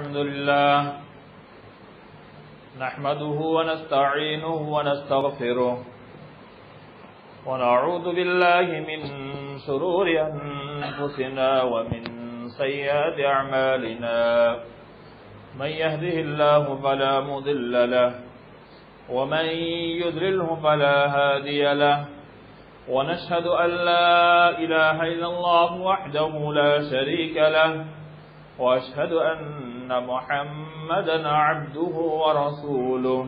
الحمد لله نحمده ونستعينه ونستغفره ونعوذ بالله من شرور أنفسنا ومن سيئات أعمالنا من يهده الله فلا مضل له ومن يضلله فلا هادي له ونشهد أن لا إله إلا الله وحده لا شريك له وأشهد أن محمدًا عبده ورسوله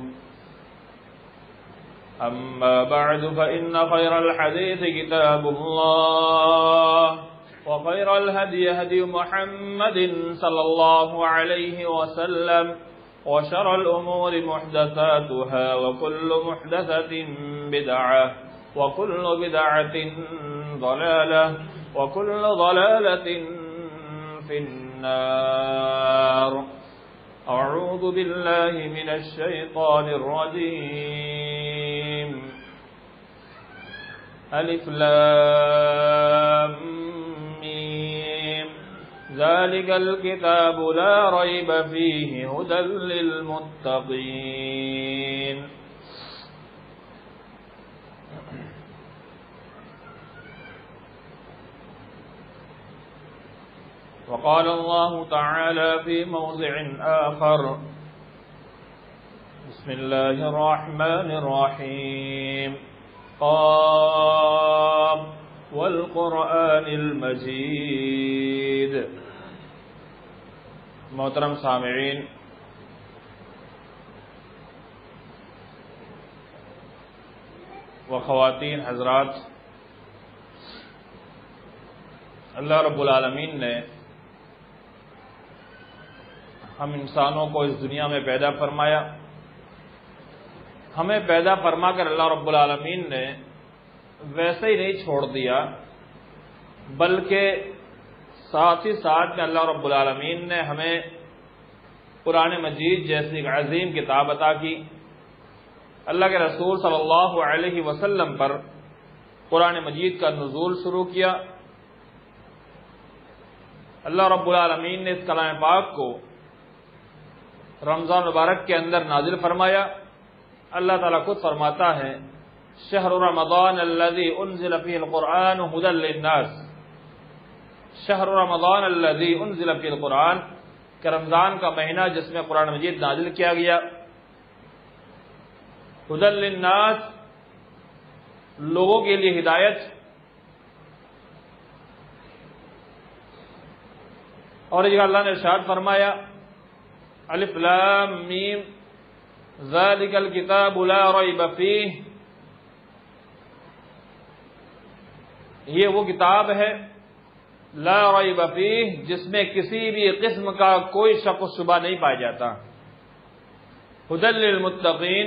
أما بعد فإن خير الحديث كتاب الله وخير الهدي هدي محمد صلى الله عليه وسلم وشر الأمور محدثاتها وكل محدثة بدعة وكل بدعة ضلالة وكل ضلالة في النار. أعوذ بالله من الشيطان الرجيم. ألف لام ميم ذلك الكتاب لا ريب فيه هدى للمتقين. وقال الله تعالى في موضع آخر بسم الله الرحمن الرحيم قاف والقرآن المجيد. محترم سامعین، و خواتین حضرات، اللہ رب العالمین نے ہم انسانوں کو اس دنیا میں پیدا فرمایا. ہمیں پیدا فرما کر اللہ رب العالمین نے ویسے ہی نہیں چھوڑ دیا، بلکہ ساتھ ہی ساتھ میں اللہ رب العالمین نے ہمیں قرآن مجید جیسی ایک عظیم کتاب عطا کی. اللہ کے رسول صلی اللہ علیہ وسلم پر قرآن مجید کا نزول شروع کیا. اللہ رب العالمین نے اس کلام پاک کو رمضان مبارک کے اندر نازل فرمایا. اللہ تعالیٰ خود فرماتا ہے شہر رمضان الذی انزل فیہ القرآن ھدی للناس. شہر رمضان الذی انزل فیہ القرآن، کہ رمضان کا مہینہ جس میں قرآن مجید نازل کیا گیا. ھدی للناس، لوگوں کے لیے ہدایت. اور یہ اللہ نے ارشاد فرمایا الف لام میم ذالک الکتاب لا ریب فیہ، یہ وہ کتاب ہے لا ریب فیہ جس میں کسی بھی قسم کا کوئی شک و شبہ نہیں پایا جاتا. ھدی للمتقین،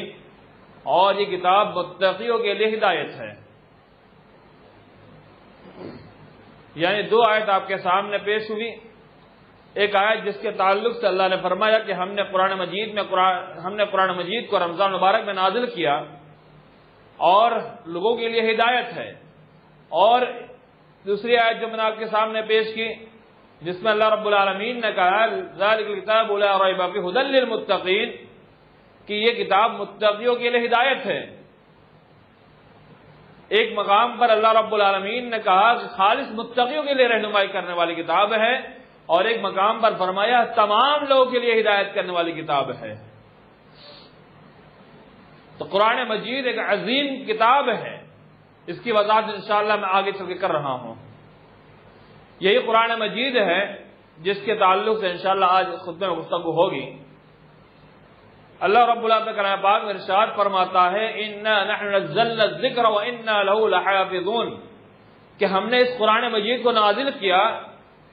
اور یہ کتاب متقیوں کے لیے ہدایت ہے. یعنی دو آیت آپ کے سامنے پیش ہوئی. ایک آیت جس کے تعلق سے اللہ نے فرمایا کہ ہم نے قرآن مجید کو رمضان مبارک میں نازل کیا اور لوگوں کے لیے ہدایت ہے. اور دوسری آیت جو میں نے آپ کے سامنے پیش کی جس میں اللہ رب العالمین نے کہا ذالک الکتاب لا ریب فیہ ھدی للمتقین، کہ یہ کتاب متقیوں کے لیے ہدایت ہے. ایک مقام پر اللہ رب العالمین نے کہا کہ خالص متقیوں کے لیے رہنمائی کرنے والی کتاب ہے، اور ایک مقام پر فرمایا تمام لوگوں کے لیے ہدایت کرنے والی کتاب ہے. تو قرآن مجید ایک عظیم کتاب ہے. اس کی وضاحت انشاءاللہ میں آگے چل کے کر رہا ہوں. یہی قرآن مجید ہے جس کے تعلق سے انشاءاللہ آج خطبے میں گفتگو ہوگی. اللہ رب العالمین کلام پاک میں ارشاد فرماتا ہے انا نحن نزلنا الذکر وانا له لحافظون، کہ ہم نے اس قرآن مجید کو نازل کیا،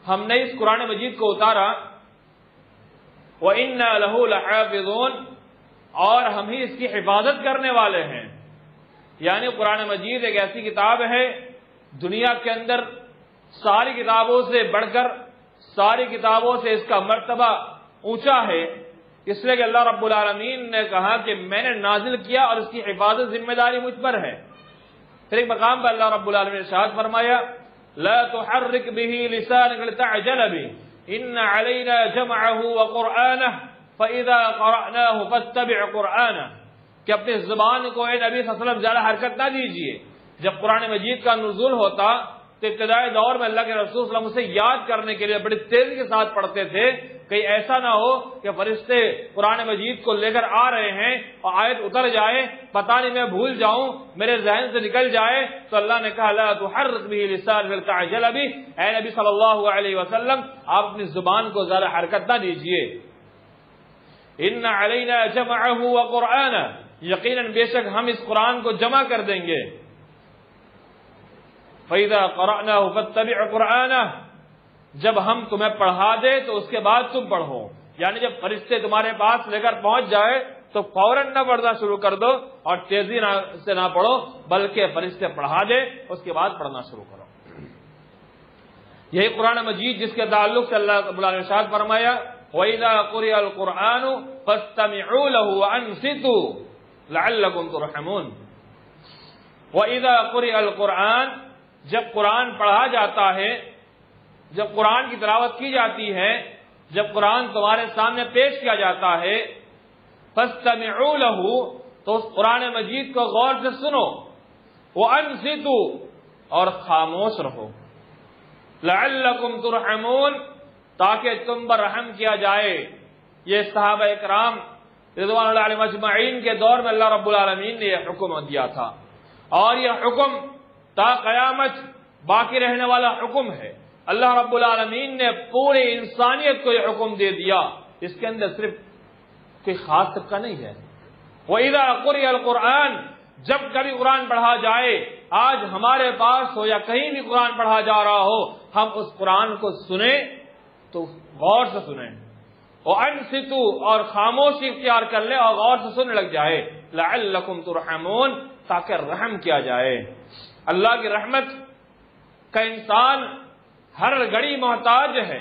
ہم نے اس قرآن مجید کو اتارا. وَإِنَّا لَهُ لَحَافِظُونَ، اور ہم ہی اس کی حفاظت کرنے والے ہیں. یعنی قرآن مجید ایک ایسی کتاب ہے دنیا کے اندر ساری کتابوں سے بڑھ کر، ساری کتابوں سے اس کا مرتبہ اونچا ہے، اس لیے کہ اللہ رب العالمین نے کہا کہ میں نے نازل کیا اور اس کی حفاظت ذمہ داری مجھ پر ہے. پھر ایک مقام پر اللہ رب العالمین نے ارشاد فرمایا لا تحرک به لسانك لتعجل به، ان علینا جمعہ وقرآنہ فاذا قرأناہ فاتبع قرآنہ، کہ اپنی زبان کو اے نبی صلی اللہ علیہ وسلم زیادہ حرکت نہ دیجیے۔ جب قرآن مجید کا نزول ہوتا تو ابتدائی دور میں اللہ کے رسول صلی اللہ علیہ وسلم اسے یاد کرنے کے لیے بڑی تیزی کے ساتھ پڑھتے تھے، کہیں ایسا نہ ہو کہ فرشتے قرآن مجید کو لے کر آ رہے ہیں اور آیت اتر جائے، پتہ نہیں میں بھول جاؤں، میرے ذہن سے نکل جائے۔ تو اللہ نے کہا لا تحرک به لسانک لتعجل به، اے نبی صلی اللہ علیہ وسلم آپ اپنی زبان کو زیادہ حرکت نہ دیجیے۔ ان علینا جمعہ وقرآنہ، یقیناً بے شک ہم اس قرآن کو جمع کر دیں گے۔ فَإِذَا قَرَأْنَاهُ فَاتَّبِعْ قُرْآنَهُ، جب ہم تمہیں پڑھا دے تو اس کے بعد تم پڑھو، یعنی جب فرشتے تمہارے پاس لے کر پہنچ جائے تو فوراً نہ پڑھنا شروع کر دو اور تیزی سے نہ پڑھو، بلکہ فرشتے پڑھا دے اس کے بعد پڑھنا شروع کرو۔ یہی قرآن مجید جس کے تعلق سے اللہ رب العالمین نے ارشاد فرمایا وَإِذَا قُرِئَ الْقُرْآنُ فَاسْتَمِعُوا لَهُ وَأَنصِتُوا لَعَلَّكُمْ تُرْحَمُونَ۔ وَإِذَا قُرِئَ الْقُرْآنُ، جب قرآن پڑھا جاتا ہے، جب قرآن کی تلاوت کی جاتی ہے، جب قرآن تمہارے سامنے پیش کیا جاتا ہے، فَاسْتَمِعُوا لَهُ، تو اس قرآن مجید کو غور سے سنو، وَأَنصِتُوا، اور خاموش رہو، لَعَلَّكُمْ تُرْحَمُونَ، تاکہ تم پر رحم کیا جائے۔ یہ صحابہ اکرام رضوان اللہ علیہم اجمعین کے دور میں اللہ رب العالمین نے یہ حکم دیا تھا، اور یہ حکم تا قیامت باقی رہنے والا حکم ہے۔ اللہ رب العالمین نے پوری انسانیت کو یہ حکم دے دیا، اس کے اندر صرف کوئی خاص طبقہ نہیں ہے۔ وَإِذَا قُرِئَ الْقُرْآنُ، جب کبھی قرآن پڑھا جائے، آج ہمارے پاس ہو یا کہیں بھی قرآن پڑھا جا رہا ہو، ہم اس قرآن کو سنیں تو غور سے سنیں، وَأَنصِتُوا، اور خاموشی اختیار کر لیں اور غور سے سننے لگ جائے، لَعَلَّكُمْ تُرْحَمُونَ، تاکہ رحم کیا جائے۔ اللہ کی رحمت کا انسان ہر گھڑی محتاج ہے،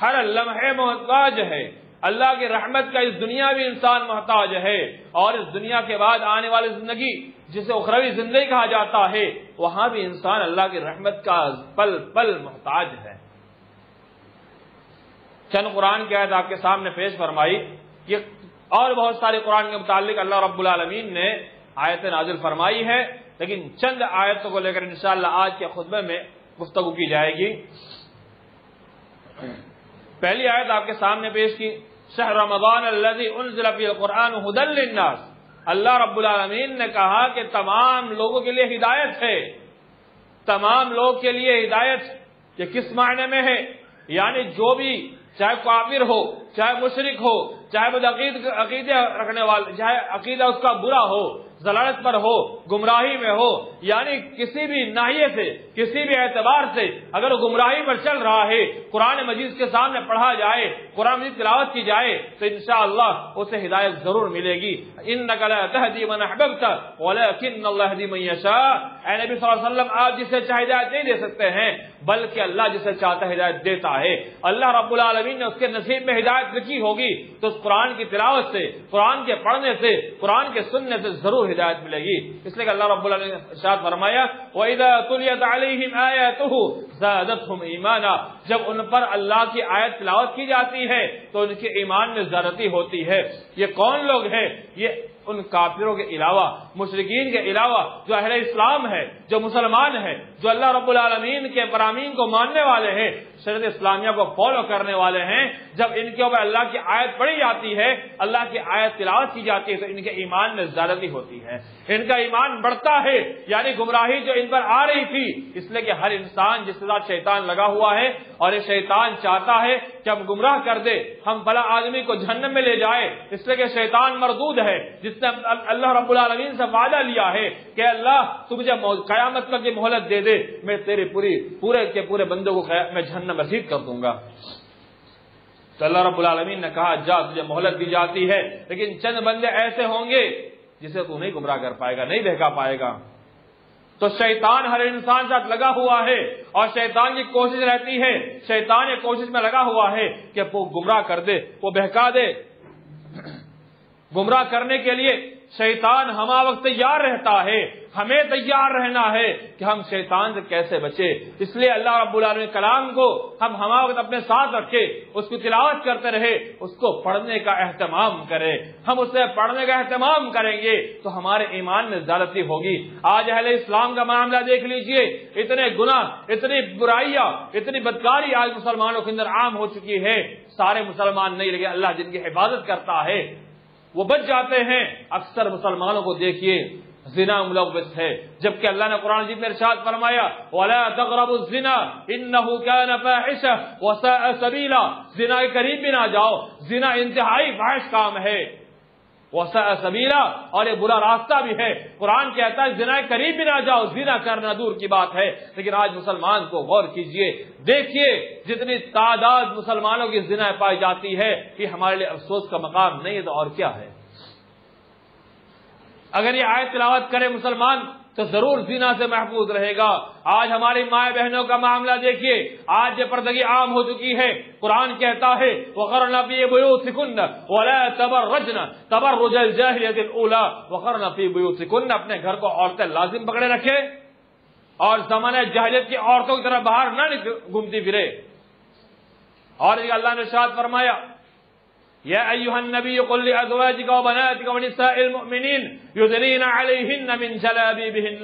ہر لمحے محتاج ہے۔ اللہ کی رحمت کا اس دنیا بھی انسان محتاج ہے، اور اس دنیا کے بعد آنے والی زندگی جسے اخروی زندگی کہا جاتا ہے، وہاں بھی انسان اللہ کی رحمت کا پل پل محتاج ہے۔ چند قرآن کی آیت آپ کے سامنے پیش فرمائی، یہ اور بہت سارے قرآن کے متعلق اللہ رب العالمین نے آیت نازل فرمائی ہے، لیکن چند آیتوں کو لے کر انشاءاللہ آج کے خطبے میں گفتگو کی جائے گی۔ پہلی آیت آپ کے سامنے پیش کی، شہر رمضان الذی انزل فیہ القرآن ھدی للناس، اللہ رب العالمین نے کہا کہ تمام لوگوں کے لیے ہدایت ہے، تمام لوگ کے لیے ہدایت۔ یہ کس معنی میں ہے؟ یعنی جو بھی چاہے کافر ہو، چاہے مشرک ہو، چاہے عقیدہ رکھنے والا، چاہے عقیدہ اس کا برا ہو، ضلالت پر ہو، گمراہی میں ہو، یعنی کسی بھی ناحیے سے، کسی بھی اعتبار سے اگر گمراہی پر چل رہا ہے، قرآن مجید کے سامنے پڑھا جائے، قرآن مجید تلاوت کی جائے تو انشاءاللہ اسے ہدایت ضرور ملے گی۔ اِنَّكَ لَا تَهْدِي مَنْ أَحْبَبْتَ وَلَكِنَّ اللَّهَ يَهْدِي مَن يَشَاءُ، اے نبی صلی اللہ علیہ وسلم آپ جسے چاہے ہدایت نہیں دے سکتے ہیں، بلکہ اللہ جسے چاہتا ہے ہدایت دیتا ہے۔ اللہ رب العالمین نے اس کے نصیب میں ہدایت لکھی ہوگی تو اس قرآن کی تلاوت سے، قرآن کے پڑھنے سے، قرآن کے سننے سے ضرور ہدایت ملے گی۔ اس لیے کہ اللہ رب العالمین نے ارشاد فرمایا وَإِذَا تُلِيَتْ عَلَيْهِمْ آيَاتُهُ زَادَتْهُمْ إِيمَانًا، جب ان پر اللہ کی آیت تلاوت کی جاتی ہے تو ان کے ایمان میں زیادتی ہوتی ہے۔ یہ کون لوگ ہیں؟ یہ ان کافروں کے علاوہ، مشرکین کے علاوہ جو اہل اسلام ہے، جو مسلمان ہے، جو اللہ رب العالمین کے فرامین کو ماننے والے ہیں، شریعت اسلامیہ کو فالو کرنے والے ہیں، جب ان کے اوپر اللہ کی آیت پڑھی جاتی ہے، اللہ کی آیت تلاوت کی جاتی ہے تو ان کے ایمان میں زیادتی ہوتی ہے، ان کا ایمان بڑھتا ہے۔ یعنی گمراہی جو ان پر آ رہی تھی، اس لیے کہ ہر انسان جس کے ساتھ شیطان لگا ہوا ہے اور یہ شیطان چاہتا ہے کہ ہم گمراہ کر دے، ہم فلاں آدمی کو جہنم میں لے جائے، اس لیے کہ شیطان مردود ہے جس نے اللہ رب العالمین سے وعدہ لیا ہے کہ اللہ تو مجھے قیامت تک کی مہلت دے دے، میں تیرے پورے کے پورے بندوں کو میں جہنم رسید کر دوں گا۔ تو اللہ رب العالمین نے کہا جا تجھے مہلت دی جاتی ہے، لیکن چند بندے ایسے ہوں گے جسے تو نہیں گمراہ کر پائے گا، نہیں بہکا پائے گا۔ تو شیطان ہر انسان ساتھ لگا ہوا ہے، اور شیطان کی کوشش رہتی ہے، شیطان یہ کوشش میں لگا ہوا ہے کہ وہ گمراہ کر دے، وہ بہکا دے۔ گمراہ کرنے کے لیے شیطان ہما وقت تیار رہتا ہے، ہمیں تیار رہنا ہے کہ ہم شیطان سے کیسے بچے۔ اس لیے اللہ رب العالمین کلام کو ہم ہما وقت اپنے ساتھ رکھے، اس کو تلاوت کرتے رہے، اس کو پڑھنے کا اہتمام کریں۔ ہم اسے پڑھنے کا اہتمام کریں گے تو ہمارے ایمان میں زیادتی ہوگی۔ آج اہل اسلام کا معاملہ دیکھ لیجئے، اتنے گناہ، اتنی برائیاں، اتنی بدکاری آج مسلمانوں کے اندر عام ہو چکی ہے۔ سارے مسلمان نہیں لگے، اللہ جن کی حفاظت کرتا ہے وہ بچ جاتے ہیں۔ اکثر مسلمانوں کو دیکھیے زنا ملوث ہے، جبکہ اللہ نے قرآن مجید میں ارشاد فرمایا وَلَا تَقْرَبُوا الزِّنَا إِنَّهُ كَانَ فَاحِشَةً وَسَاءَ سَبِيلًا، زنا کے قریب بھی نہ جاؤ، زنا انتہائی فاحش کام ہے، وَسَاءَ سَبِيلًا، اور یہ برا راستہ بھی ہے۔ قرآن کہتا ہے زنا کے قریب بھی نہ جاؤ، زنا کرنا دور کی بات ہے۔ لیکن آج مسلمان کو غور کیجئے، دیکھیے جتنی تعداد مسلمانوں کی زنا پائی جاتی ہے، یہ ہمارے لیے افسوس کا مقام نہیں ہے تو اور کیا ہے۔ اگر یہ آیت تلاوت کرے مسلمان تو ضرور زنا سے محفوظ رہے گا۔ آج ہماری مائیں بہنوں کا معاملہ دیکھیے، آج یہ پردگی عام ہو چکی ہے۔ قرآن کہتا ہے وَقَرْنَ فِي بُيُوتِكُنَّ وَلَا تَبَرَّجْنَ تَبَرُّجَ الْجَاهِلِيَّةِ الْأُولَىٰ وَقَرْنَ فِي بُيُوتِكُنَّ، اپنے گھر کو عورتیں لازم پکڑے رکھے اور زمانہ جاہلیت کی عورتوں کی طرح باہر نہ گھومتی پھرے۔ اور اللہ نے ارشاد فرمایا یا ایھا النبی قل لازواجک وبناتک ونساء المؤمنین یدنین علیہن من جلابیبہن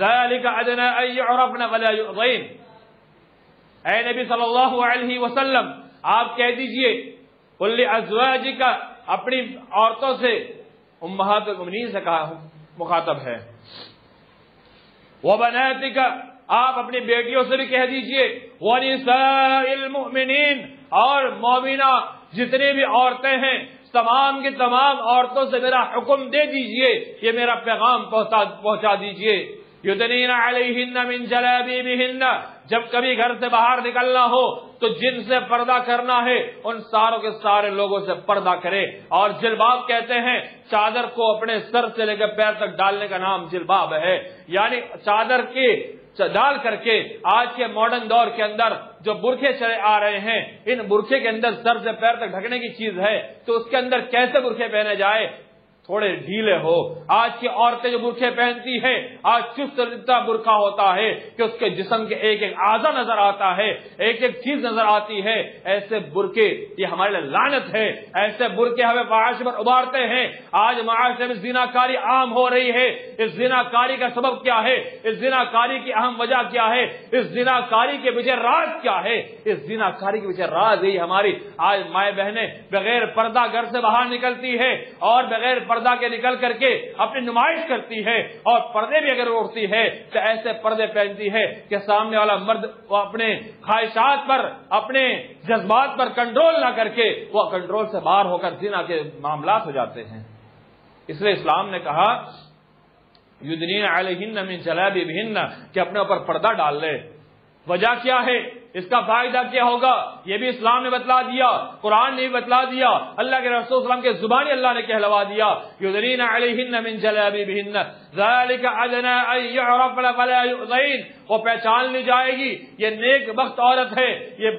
ذلک ادنی ان یعرفن ولا یؤذین۔ اے نبی صلی اللہ علیہ وسلم آپ کہہ دیجئے قل لازواجک، اپنی عورتوں سے، امہات المؤمنین سے کہا مخاطب ہے، وبناتک، آپ اپنی بیٹیوں سے بھی کہہ دیجئے، ونساء المؤمنین، اور مومنہ جتنی بھی عورتیں ہیں تمام کی تمام عورتوں سے میرا حکم دے دیجئے، یہ میرا پیغام پہنچا دیجئے۔ یدنین علیہن من جلابیبہن، جب کبھی گھر سے باہر نکلنا ہو تو جن سے پردہ کرنا ہے ان ساروں کے سارے لوگوں سے پردہ کرے۔ اور جلباب کہتے ہیں چادر کو اپنے سر سے لے کر پیر تک ڈالنے کا نام جلباب ہے، یعنی چادر کی ڈال کر کے آج کے ماڈرن دور کے اندر جو برقعے چلے آ رہے ہیں، ان برقعے کے اندر سر سے پیر تک ڈھکنے کی چیز ہے تو اس کے اندر کیسے برقعے پہنے جائے، تھوڑے ڈھیلے ہو۔ آج کی عورتیں جو برقعے پہنتی ہیں، آج چست اتنا برقع ہوتا ہے کہ اس کے جسم کے ایک ایک اعضا نظر آتا ہے، ایک ایک چیز نظر آتی ہے۔ ایسے برقعے یہ ہمارے لیے لعنت ہے، ایسے برقعے ہمیں فحاشی پر ابھارتے ہیں۔ آج معاشرے میں زناکاری عام ہو رہی ہے۔ اس زناکاری کا سبب کیا ہے؟ اس زناکاری کی اہم وجہ کیا ہے؟ اس زناکاری کے پیچھے راز کیا ہے؟ اس زناکاری کے پیچھے راز یہی ہماری آج مائیں بہنیں بغیر پردہ گھر سے باہر نکلتی ہے اور بغیر پردہ کے نکل کر کے اپنی نمائش کرتی ہے، اور پردے بھی اگر اڑتی ہے تو ایسے پردے پہنتی ہے کہ سامنے والا مرد وہ اپنے خواہشات پر، اپنے جذبات پر کنٹرول نہ کر کے وہ کنٹرول سے باہر ہو کر زنا کے معاملات ہو جاتے ہیں۔ اس لیے اسلام نے کہا یدنین علیہن من جلابیبہن کہ اپنے اوپر پردہ ڈال لے۔ وجہ کیا ہے؟ اس کا فائدہ کیا ہوگا؟ یہ بھی اسلام نے بتلا دیا، قرآن نے بھی بتلا دیا، اللہ کے رسول صلی اللہ علیہ وسلم کے زبانی اللہ نے کہلوا دیا یدنین علیہن من جلابیبہن ذلک ادنی ان یعرفن فلا یؤذین، وہ پہچان لی جائے گی یہ نیک بخت عورت ہے، یہ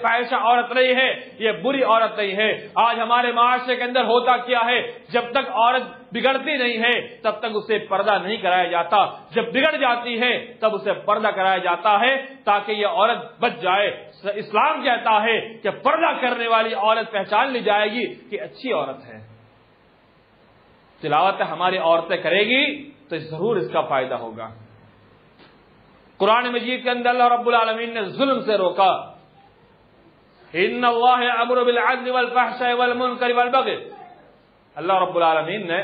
فاحشہ عورت نہیں ہے، یہ بری عورت نہیں ہے۔ آج ہمارے معاشرے کے اندر ہوتا کیا ہے، جب تک عورت بگڑتی نہیں ہے تب تک اسے پردہ نہیں کرایا جاتا، جب بگڑ جاتی ہے تب اسے پردہ کرایا جاتا ہے تاکہ یہ عورت بچ جائے۔ اسلام کہتا ہے کہ پردہ کرنے والی عورت پہچان لی جائے گی کہ اچھی عورت ہے۔ تلاوت ہماری عورتیں کرے گی تو ضرور اس کا فائدہ ہوگا۔ قرآن مجید کے اندر اللہ رب العالمین نے ظلم سے روکا، ان اللہ یأمر بالعدل والفحشاء والمنکر والبغی۔ اللہ رب العالمین نے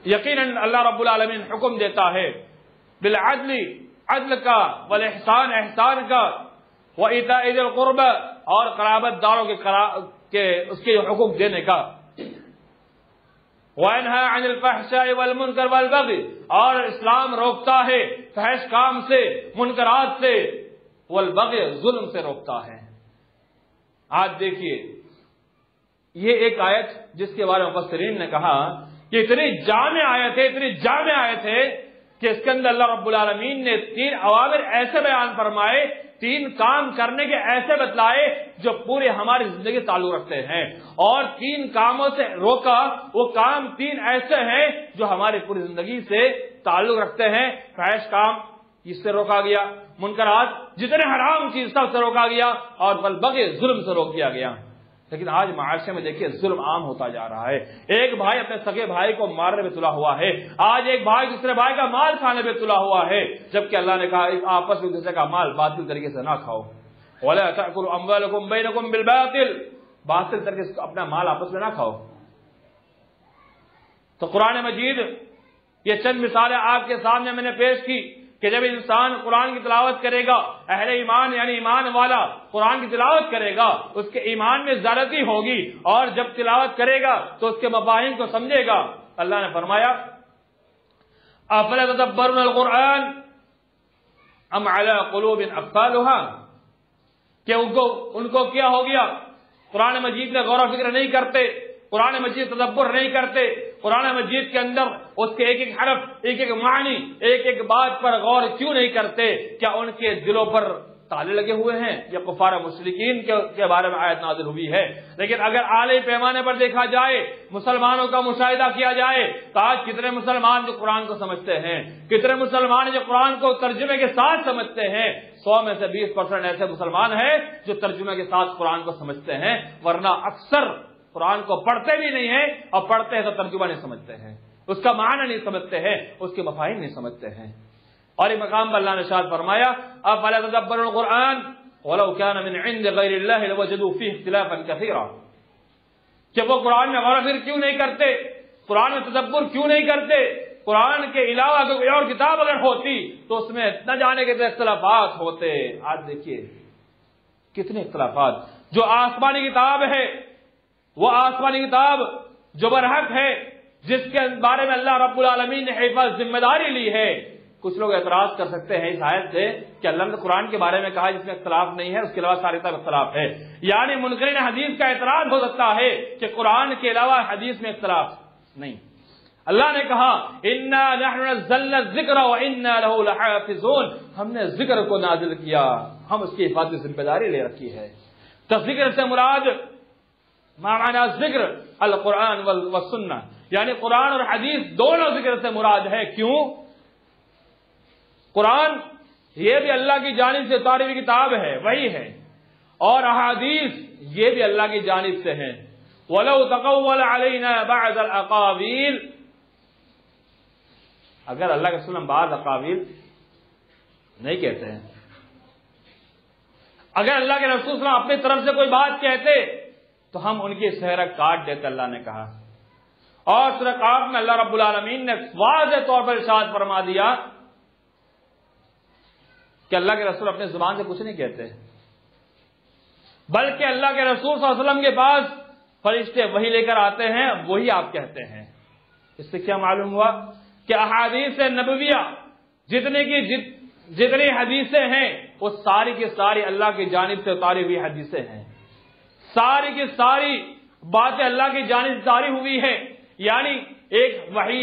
یقیناً اللہ رب العالمین حکم دیتا ہے بالعدل، عدل کا، والاحسان، احسان کا، وایتاء ذی القربى، اور قرابت داروں کے اس کے حکم دینے کا، وینہی عن الفحشاء والمنکر والبغی، اور اسلام روکتا ہے فحش کام سے، منکرات سے، والبغی، ظلم سے روکتا ہے۔ آج دیکھیے یہ ایک آیت جس کے بارے میں مفسرین نے کہا کہ اتنی جامع آیت ہے، اتنی جامع آیت ہے کہ اس کے اندر اللہ رب العالمین نے 3 اوامر ایسے بیان فرمائے 3 کام کرنے کے ایسے بتلائے جو پورے ہماری زندگی تعلق رکھتے ہیں، اور 3 کاموں سے روکا، وہ کام 3 ایسے ہیں جو ہماری پوری زندگی سے تعلق رکھتے ہیں۔ فحش کام اس سے روکا گیا، منکرات جتنے حرام چیز سب سے روکا گیا، اور بالبغی ظلم سے روک دیا گیا۔ لیکن آج معاشرے میں دیکھیے ظلم عام ہوتا جا رہا ہے، ایک بھائی اپنے سگے بھائی کو مارنے پہ تلا ہوا ہے، آج ایک بھائی دوسرے بھائی کا مال کھانے پہ تلا ہوا ہے، جبکہ اللہ نے کہا آپس میں دوسرے کا مال باطل طریقے سے نہ کھاؤ، وَلَا تَأْكُلُوا أَمْوَالَكُمْ بَيْنَكُمْ بِالْبَاطِلِ، باطل طریقے سے اپنا مال آپس میں نہ کھاؤ۔ تو قرآن مجید یہ چند مثالیں آپ کے سامنے میں نے پیش کی کہ جب انسان قرآن کی تلاوت کرے گا، اہل ایمان یعنی ایمان والا قرآن کی تلاوت کرے گا، اس کے ایمان میں زیادتی ہوگی، اور جب تلاوت کرے گا تو اس کے مفاہیم کو سمجھے گا۔ اللہ نے فرمایا أَفَلَا يَتَدَبَّرُونَ الْقُرْآنَ أَمْ عَلَى قُلُوبٍ أَقْفَالُهَا، کہ ان کو کیا ہو گیا، قرآن مجید میں غور و فکر نہیں کرتے، قرآن مجید تدبر نہیں کرتے، قرآن مجید کے اندر اس کے ایک ایک حرف، ایک ایک معنی، ایک ایک بات پر غور کیوں نہیں کرتے؟ کیا ان کے دلوں پر تالے لگے ہوئے ہیں؟ یا کفار مشرکین کے بارے میں آیت نازل ہوئی ہے۔ لیکن اگر اعلی پیمانے پر دیکھا جائے، مسلمانوں کا مشاہدہ کیا جائے تو آج کتنے مسلمان جو قرآن کو سمجھتے ہیں، کتنے مسلمان جو قرآن کو ترجمے کے ساتھ سمجھتے ہیں؟ 100 میں سے 20% ایسے مسلمان ہیں جو ترجمے کے ساتھ قرآن کو سمجھتے ہیں، ورنہ اکثر قرآن کو پڑھتے بھی نہیں ہیں، اور پڑھتے ہیں تو ترجمہ نہیں سمجھتے ہیں، اس کا معنی نہیں سمجھتے ہیں، اس کے مفاہیم نہیں سمجھتے ہیں۔ اور ایک مقام پر اللہ نے ارشاد فرمایا افلا تدبرون القرآن ولو كان من عند غیر اللہ لوجدوا فیہ اختلافا کثیرا، کہ وہ قرآن میں غور و فکر کیوں نہیں کرتے، قرآن میں تدبر کیوں نہیں کرتے؟ قرآن کے علاوہ کوئی اور کتاب اگر ہوتی تو اس میں نہ جانے کے اختلافات ہوتے۔ آج دیکھیے کتنے اختلافات، جو آسمانی کتاب ہے، وہ آسمانی کتاب جو برحق ہے، جس کے بارے میں اللہ رب العالمین نے حفاظت ذمہ داری لی ہے۔ کچھ لوگ اعتراض کر سکتے ہیں اس آیت سے کہ اللہ نے قرآن کے بارے میں کہا جس میں اختلاف نہیں ہے، اس کے علاوہ ساری کتاب اختلاف ہے، یعنی منکرین حدیث کا اعتراض ہو سکتا ہے کہ قرآن کے علاوہ حدیث میں اختلاف نہیں۔ اللہ نے کہا انا نحن نزلنا الذکر وانا له لحافظون، ہم نے ذکر کو نازل کیا، ہم اس کی حفاظت ذمہ داری لے رکھی ہے۔ تو ذکر سے مراد معنی ذکر القرآن والسنہ، یعنی قرآن اور حدیث دونوں ذکر سے مراد ہے۔ کیوں؟ قرآن یہ بھی اللہ کی جانب سے اتاری ہوئی کتاب ہے، وہی ہے، اور احادیث یہ بھی اللہ کی جانب سے ہیں۔ وَلَوْ تَقَوَّلَ عَلَيْنَا بَعْضَ الْأَقَاوِيلِ، اگر اللہ کے رسول بعض اقاویل نہیں کہتے ہیں، اگر اللہ کے رسول اپنی طرف سے کوئی بات کہتے تو ہم ان کی صحرا کاٹ دیتے، اللہ نے کہا۔ اور سورہ قاف میں اللہ رب العالمین نے واضح طور پر ارشاد فرما دیا کہ اللہ کے رسول اپنے زبان سے کچھ نہیں کہتے، بلکہ اللہ کے رسول صلی اللہ علیہ وسلم کے پاس فرشتے وہی لے کر آتے ہیں، وہی آپ کہتے ہیں۔ اس سے کیا معلوم ہوا کہ احادیث نبویہ جتنی حدیثیں ہیں وہ ساری کی ساری اللہ کی جانب سے اتاری ہوئی حدیثیں ہیں، ساری کی ساری باتیں اللہ کی جانب سے اتاری ہوئی ہیں، یعنی ایک وحی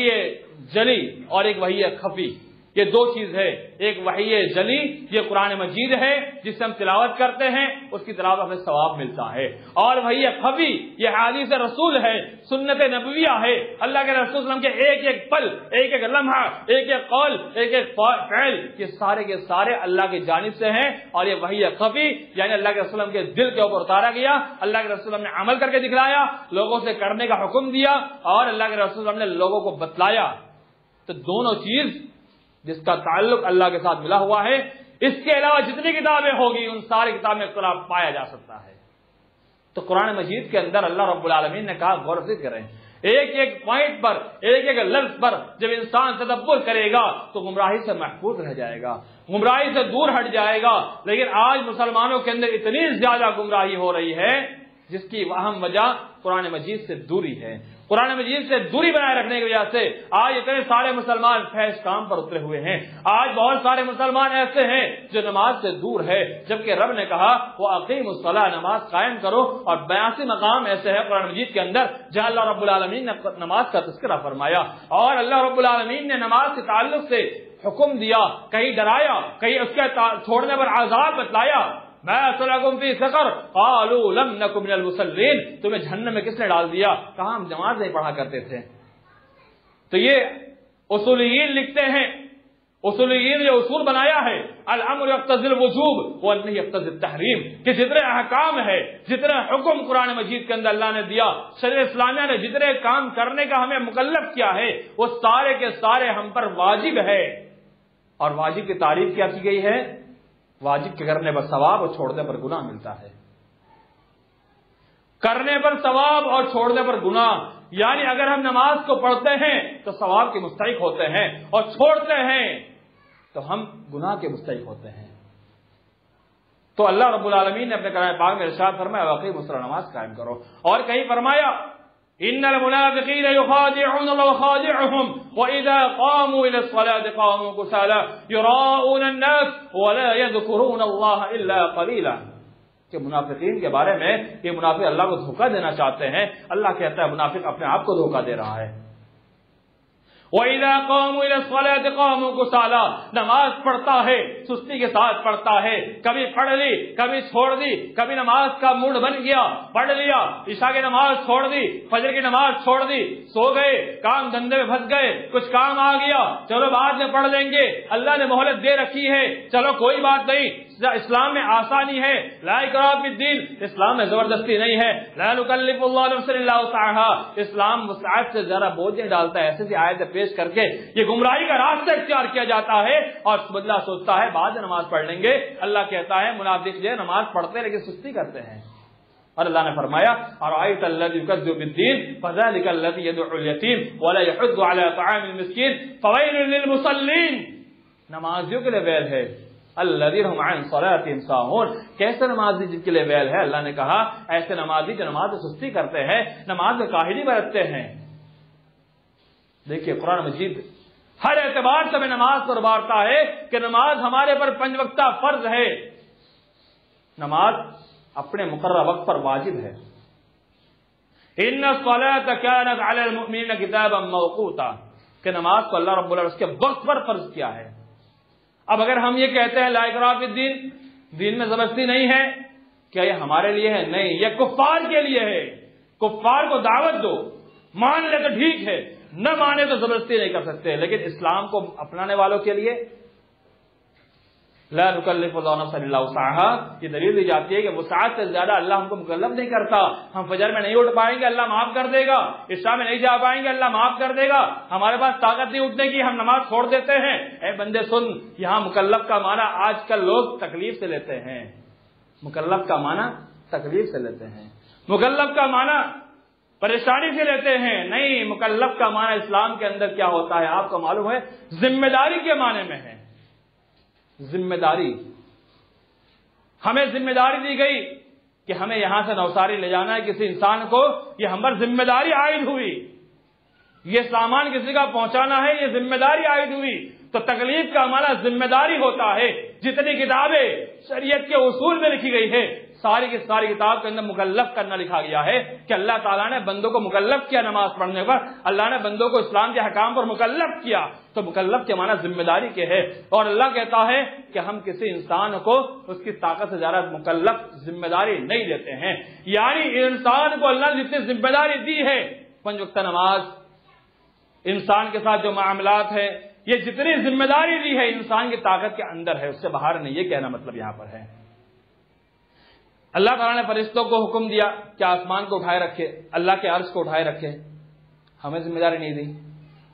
جلی اور ایک وحی خفی، یہ دو چیز ہے۔ ایک وحی جلی یہ قرآن مجید ہے جس سے ہم تلاوت کرتے ہیں، اس کی تلاوت ہمیں ثواب ملتا ہے، اور وحی خفی یہ حدیث رسول ہے، سنت نبویہ ہے، اللہ کے رسول صلی اللہ علیہ وسلم کے ایک ایک پل، ایک ایک لمحہ، ایک ایک قول، ایک ایک فعل، یہ سارے کے سارے اللہ کی جانب سے ہیں۔ اور یہ وحی خفی یعنی اللہ کے رسول کے دل کے اوپر اتارا گیا، اللہ کے رسول نے عمل کر کے دکھلایا، لوگوں سے کرنے کا حکم دیا، اور اللہ کے رسول نے لوگوں کو بتلایا۔ تو دونوں چیز جس کا تعلق اللہ کے ساتھ ملا ہوا ہے، اس کے علاوہ جتنی کتابیں ہوگی ان ساری کتابوں میں اختلاف پایا جا سکتا ہے۔ تو قرآن مجید کے اندر اللہ رب العالمین نے کہا غور و فکر کریں، ایک ایک پوائنٹ پر، ایک ایک لفظ پر جب انسان تدبر کرے گا تو گمراہی سے محفوظ رہ جائے گا، گمراہی سے دور ہٹ جائے گا۔ لیکن آج مسلمانوں کے اندر اتنی زیادہ گمراہی ہو رہی ہے جس کی اہم وجہ قرآن مجید سے دوری ہے۔ قرآن مجید سے دوری بنائے رکھنے کی وجہ سے آج اتنے سارے مسلمان فحش کام پر اترے ہوئے ہیں، آج بہت سارے مسلمان ایسے ہیں جو نماز سے دور ہے، جبکہ رب نے کہا وہ اقیم الصلاۃ، نماز قائم کرو، اور 82 مقام ایسے ہیں قرآن مجید کے اندر جہاں اللہ رب العالمین نے نماز کا تذکرہ فرمایا، اور اللہ رب العالمین نے نماز کے تعلق سے حکم دیا، کہیں ڈرایا، کہیں اس کے چھوڑنے پر عذاب بتلایا. ما سلککم فی سقر قالوا لم نک من المصلین، تمہیں جہنم میں کس نے ڈال دیا؟ کہا ہم نماز نہیں پڑھا کرتے تھے. تو یہ اصولیین لکھتے ہیں، اصولیین یہ اصول بنایا ہے الامر یقتضی الوجوب والنہی یقتضی التحریم، کہ جتنے احکام ہے، جتنے حکم قرآن مجید کے اندر اللہ نے دیا، شریعت اسلامیہ نے جتنے کام کرنے کا ہمیں مکلف کیا ہے، وہ سارے کے سارے ہم پر واجب ہے. اور واجب کی تعریف کیا کی گئی ہے؟ واجب کے کرنے پر ثواب اور چھوڑنے پر گناہ ملتا ہے. کرنے پر ثواب اور چھوڑنے پر گناہ، یعنی اگر ہم نماز کو پڑھتے ہیں تو ثواب کے مستحق ہوتے ہیں، اور چھوڑتے ہیں تو ہم گناہ کے مستحق ہوتے ہیں. تو اللہ رب العالمین نے اپنے کلام پاک میں ارشاد فرمایا واقعی مسلح نماز قائم کرو. اور کہیں فرمایا ان المنافقین یخادعون اللہ خادعهم واذا قاموا الى الصلاة قاموا کسالى یراؤون الناس ولا یذکرون اللہ الا قلیلا، کہ منافقین کے بارے میں یہ منافق اللہ کو دھوکہ دینا چاہتے ہیں. اللہ کہتا ہے منافق اپنے آپ کو دھوکہ دے رہا ہے. وَإِذَا قَامُوا إِلَى الصَّلَاةِ قَامُوا كُسَالَىٰ، نماز پڑھتا ہے سستی کے ساتھ پڑھتا ہے، کبھی پڑھ لی کبھی چھوڑ دی، کبھی نماز کا موڈ بن گیا پڑھ لیا، عشاء کی نماز چھوڑ دی، فجر کی نماز چھوڑ دی، سو گئے، کام دھندے میں پھنس گئے، کچھ کام آ گیا چلو بعد میں پڑھ لیں گے، اللہ نے مہلت دے رکھی ہے چلو کوئی بات نہیں، اسلام میں آسانی ہے، لا اکراہ فی الدین، اسلام میں زبردستی نہیں ہے، لا نکلف اللہ نفسا الا وسعہا، اسلام وسعت سے زیادہ بوجھ نہیں ڈالتا ہے. ایسے آیت پیش کر کے یہ گمراہی کا راستہ اختیار کیا جاتا ہے اور بدلہ سوچتا ہے بعد میں نماز پڑھ لیں گے. اللہ کہتا ہے منافق جو نماز پڑھتے لیکن سستی کرتے ہیں. اور اللہ نے فرمایا ارأیت الذی یکذب بالدین فذلک الذی یدعو الیتیم ولا یحض علی طعام المسکین فویل للمصلین، نمازیوں کے لیے ویل ہے، الذین هم عن صلاتهم ساہون، کیسے نمازی جن کے لیے ویل ہے؟ اللہ نے کہا ایسے نمازی جو نماز میں سستی کرتے ہیں، نماز میں کاہلی برتتے ہیں. دیکھیے قرآن مجید ہر اعتبار سے ہمیں نماز پر ابھارتا ہے کہ نماز ہمارے پر 5 وقتہ فرض ہے، نماز اپنے مقررہ وقت پر واجب ہے. ان الصلاۃ کانت علی المؤمنین کتابا موقوتا، کہ نماز کو اللہ رب العزت اس کے وقت پر فرض کیا ہے. اب اگر ہم یہ کہتے ہیں لا اکراہ فی الدین، دین میں زبردستی نہیں ہے، کیا یہ ہمارے لیے ہے؟ نہیں، یہ کفار کے لیے ہے. کفار کو دعوت دو، مان لے تو ٹھیک ہے، نہ مانے تو زبردستی نہیں کر سکتے، لیکن اسلام کو اپنانے والوں کے لیے لا نکلف اللہ نفسا الا وسعہا، یہ دلیل دی جاتی ہے کہ وسعت سے زیادہ اللہ ہم کو مکلف نہیں کرتا. ہم فجر میں نہیں اٹھ پائیں گے اللہ معاف کر دے گا، عشاء میں نہیں جا پائیں گے اللہ معاف کر دے گا، ہمارے پاس طاقت نہیں اٹھنے کی ہم نماز چھوڑ دیتے ہیں. اے بندے سن، یہاں مکلف کا معنی آج کل لوگ تکلیف سے لیتے ہیں، مکلف کا معنی تکلیف سے لیتے ہیں، مکلف کا معنی پریشانی سے لیتے ہیں. نہیں، مکلف کا معنی اسلام کے اندر کیا ہوتا ہے آپ کو معلوم ہے؟ ذمہ داری کے معنی میں ہے. ذمہ داری، ہمیں ذمہ داری دی گئی کہ ہمیں یہاں سے نوساری لے جانا ہے کسی انسان کو، یہ ہم پر ذمہ داری عائد ہوئی، یہ سامان کسی کا پہنچانا ہے یہ ذمہ داری عائد ہوئی. تو تکلیف کا معنی ذمہ داری ہوتا ہے. جتنی کتابیں شریعت کے اصول میں لکھی گئی ہے ساری کی ساری کتاب کے اندر مکلف کرنا لکھا گیا ہے کہ اللہ تعالیٰ نے بندوں کو مکلف کیا نماز پڑھنے پر، اللہ نے بندوں کو اسلام کے حکام پر مکلف کیا. تو مکلف کے معنی ذمہ داری کے ہے، اور اللہ کہتا ہے کہ ہم کسی انسان کو اس کی طاقت سے زیادہ مکلف ذمہ داری نہیں دیتے ہیں. یعنی انسان کو اللہ نے جتنی ذمہ داری دی ہے، 5 وقت نماز، انسان کے ساتھ جو معاملات ہے، یہ جتنی ذمہ داری دی ہے انسان کی طاقت کے اندر ہے، اس سے باہر نہیں. یہ کہنا مطلب یہاں پر ہے. اللہ تعالیٰ نے فرشتوں کو حکم دیا کہ آسمان کو اٹھائے رکھے، اللہ کے عرش کو اٹھائے رکھے، ہمیں ذمہ داری نہیں دی.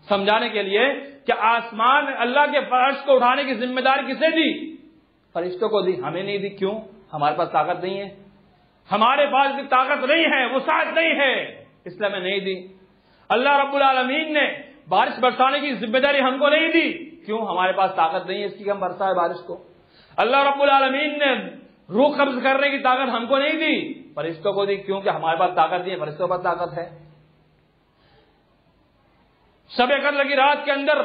سمجھانے کے لیے کہ آسمان اللہ کے عرش کو اٹھانے کی ذمہ داری کسے دی؟ فرشتوں کو دی، ہمیں نہیں دی. کیوں؟ ہمارے پاس طاقت نہیں ہے، ہمارے پاس بھی طاقت نہیں ہے، وسعت نہیں ہے، اس لیے ہمیں نہیں دی. اللہ رب العالمین نے بارش برسانے کی ذمہ داری ہم کو نہیں دی. کیوں؟ ہمارے پاس طاقت نہیں ہے اس کی ہم برسائے بارش کو. اللہ رب العالمین نے روح قبض کرنے کی طاقت ہم کو نہیں دی، فرشتوں کو دی. کیونکہ ہمارے پاس طاقت نہیں ہے، فرشتوں کے پاس طاقت ہے. شب قدر کی رات کے اندر